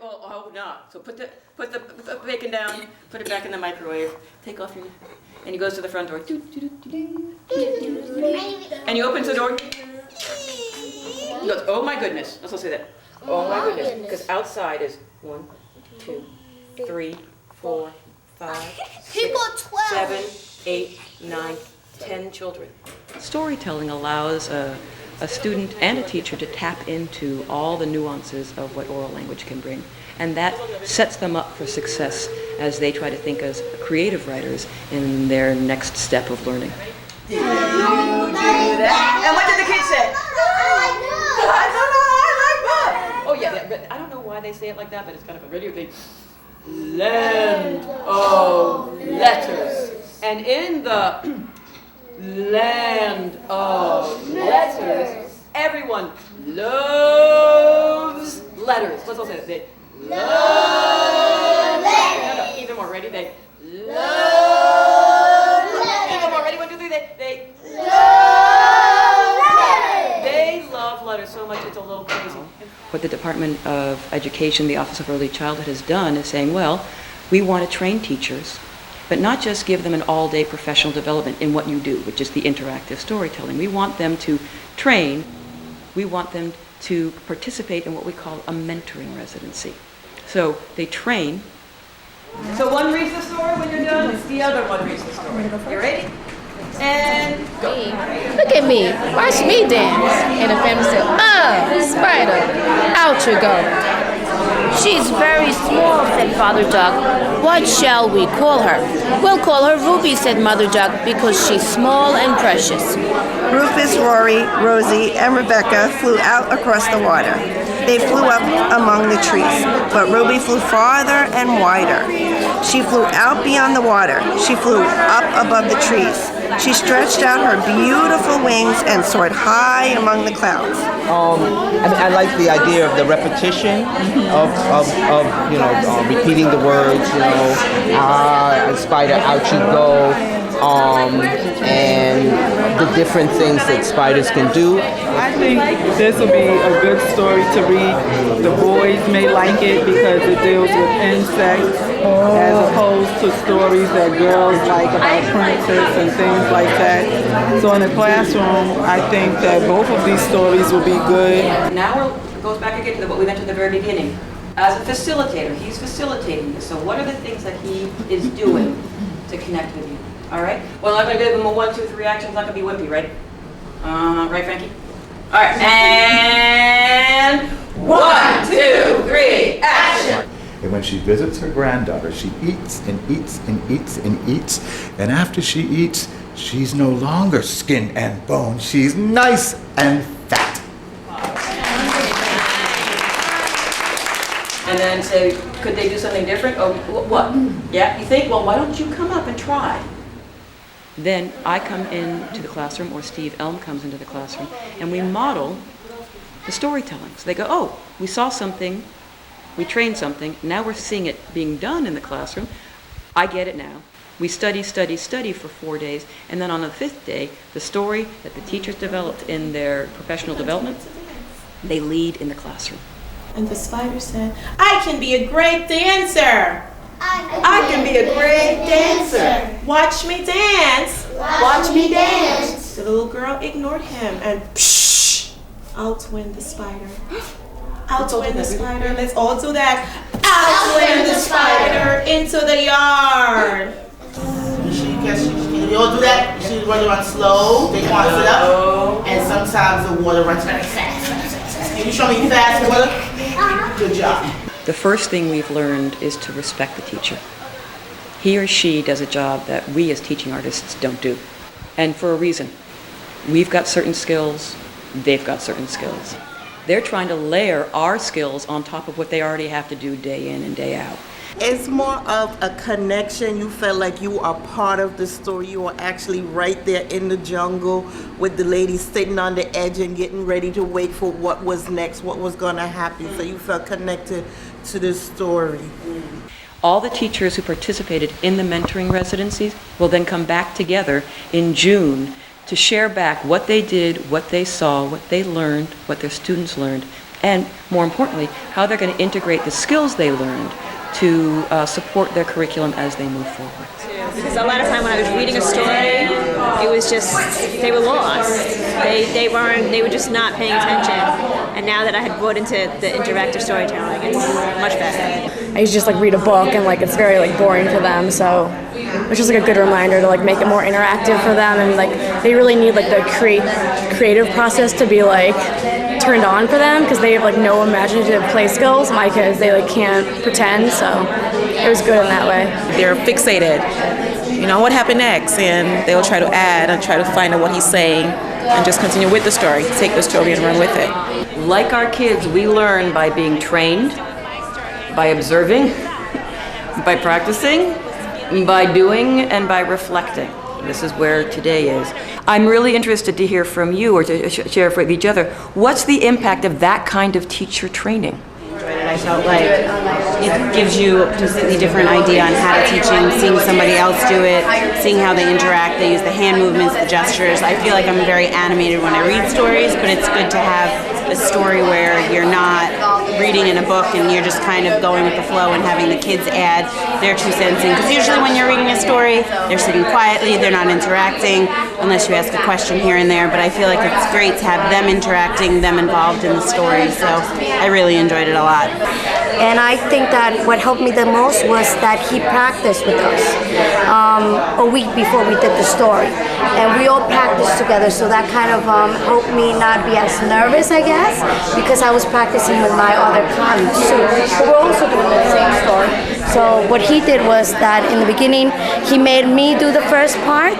oh no. So put the bacon down, put it back in the microwave, take off your, and he goes to the front door. And he opens the door. He goes, oh my goodness. Let's all say that. Oh my goodness. Because outside is 1, 2, 3, 4, 5, 6, 7, 8, 9, 10 children. Storytelling allows a student and a teacher to tap into all the nuances of what oral language can bring. And that sets them up for success as they try to think as creative writers in their next step of learning. Did you do that? And what did the kids say? I like that. Oh yeah, but I don't know why they say it like that, but it's kind of a radio thing. Land of letters. And in the land of letters, everyone loves letters. Let's all say that. They love letters. No, even more. Ready? They love letters. Even more. Ready? 1, 2, 3. They love letters. They love letters so much it's a little crazy. What the Department of Education, the Office of Early Childhood, has done is saying, well, we want to train teachers, but not just give them an all-day professional development in what you do, which is the interactive storytelling. We want them to train. We want them to participate in what we call a mentoring residency. So they train. So one reads the story when you're done, it's the other one reads the story. You ready? And go. Look at me. Watch me dance. And the family said, oh, Spider, out you go. She's very small, said Father Duck. What shall we call her? We'll call her Ruby, said Mother Duck, because she's small and precious. Rufus, Rory, Rosie, and Rebecca flew out across the water. They flew up among the trees, but Ruby flew farther and wider. She flew out beyond the water. She flew up above the trees. She stretched out her beautiful wings and soared high among the clouds. I like the idea of the repetition of repeating the words, Spider, out you go, and the different things that spiders can do. I think this will be a good story to read. The boys may like it because it deals with insects as opposed to stories that girls like about princess and things like that. So in the classroom, I think that both of these stories will be good. Now it goes back again to what we mentioned at the very beginning. As a facilitator, he's facilitating this. So what are the things that he is doing to connect with you? All right? Well, I'm going to give him a 1, 2, 3 action. It's not going to be wimpy, right? Right, Frankie? All right, and 1, 2, 3, action! And when she visits her granddaughter, she eats and eats and eats and eats. And after she eats, she's no longer skin and bone. She's nice and fat. And then say, could they do something different? Oh, what? Yeah, you think, well, why don't you come up and try? Then I come into the classroom, or Steve Elm comes into the classroom, and we model the storytelling. So they go, oh, we saw something, we trained something, now we're seeing it being done in the classroom. I get it now. We study for 4 days, and then on the 5th day, the story that the teachers developed in their professional development, they lead in the classroom. And the spider said, I can be a great dancer. I can be a great dancer. Watch me dance. Watch me dance. The little girl ignored him and psh, outwin the spider. Outwin the spider. Let's all do that. Outwin the spider into the yard. You all do that? You should run around slow. They want to sit up. And sometimes the water runs very fast. Can you show me fast water? Good job. The first thing we've learned is to respect the teacher. He or she does a job that we as teaching artists don't do. And for a reason. We've got certain skills, they've got certain skills. They're trying to layer our skills on top of what they already have to do day in and day out. It's more of a connection. You felt like you are part of the story. You are actually right there in the jungle with the lady sitting on the edge and getting ready to wait for what was next, what was going to happen. So you felt connected to the story. All the teachers who participated in the mentoring residencies will then come back together in June to share back what they did, what they saw, what they learned, what their students learned, and more importantly, how they're going to integrate the skills they learned to support their curriculum as they move forward. Because a lot of time when I was reading a story, it was just, they were lost. They were just not paying attention. And now that I had brought into the interactive storytelling, it's much better. I used to just like read a book and like it's very like boring for them, so it's just like a good reminder to like make it more interactive for them, and like they really need like the creative process to be like turned on for them, because they have like no imaginative play skills. My kids, they like can't pretend, so it was good in that way. They're fixated, you know, what happened next, and they'll try to add and try to find out what he's saying and just continue with the story, take the story and run with it. Like our kids, we learn by being trained, by observing, by practicing, by doing, and by reflecting. This is where today is. I'm really interested to hear from you, or to share with each other, what's the impact of that kind of teacher training? I felt like it gives you a completely different idea on how to teaching, seeing somebody else do it, seeing how they interact, they use the hand movements, the gestures. I feel like I'm very animated when I read stories, but it's good to have a story where you're not reading in a book and you're just kind of going with the flow and having the kids add their 2 cents in. Because usually when you're reading a story, they're sitting quietly, they're not interacting, unless you ask a question here and there. But I feel like it's great to have them interacting, them involved in the story. So I really enjoyed it a lot. And I think that what helped me the most was that he practiced with us a week before we did the story. And we all practiced together, so that kind of helped me not be as nervous, I guess, because I was practicing with my other colleagues too. But we're also doing the same story. So what he did was that in the beginning, he made me do the first part,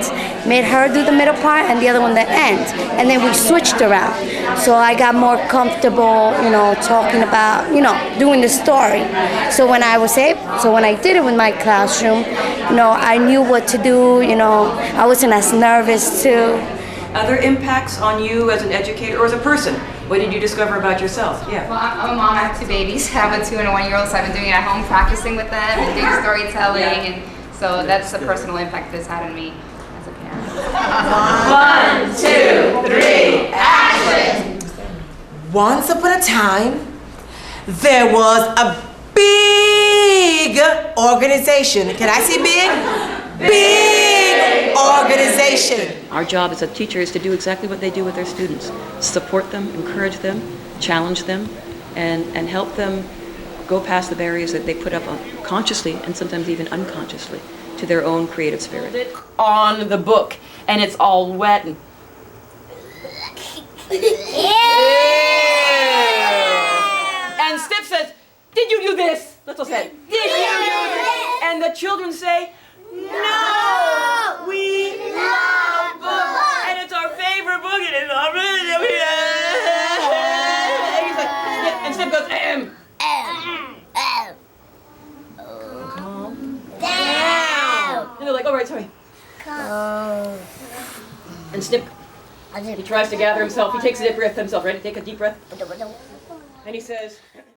made her do the middle part, and the other one the end. And then we switched around. So I got more comfortable, you know, talking about, you know, doing the story. So when I did it with my classroom, you know, I knew what to do, you know, I wasn't as nervous too. Other impacts on you as an educator or as a person? What did you discover about yourself? Yeah. Well, I'm a mom. I have 2 babies. I have a 2 and a 1-year-old, so I've been doing it at home, practicing with them and doing storytelling, and so that's a personal impact this had on me as a parent. 1, 2, 3, action! Once upon a time, there was a big organization. Can I say big? Big organization. Our job as a teacher is to do exactly what they do with their students. Support them, encourage them, challenge them, and help them go past the barriers that they put up consciously and sometimes even unconsciously to their own creative spirit. On the book, and it's all wet. And and Stip says, "Did you do this?" Let's all say, "Did you do this?" And the children say, "No, we love books, and it's our favorite book, and it's our and Stip goes, calm down. And they're like, "All right, sorry." And Snip, he tries to gather himself. He takes a deep breath himself. Ready? Take a deep breath. And he says,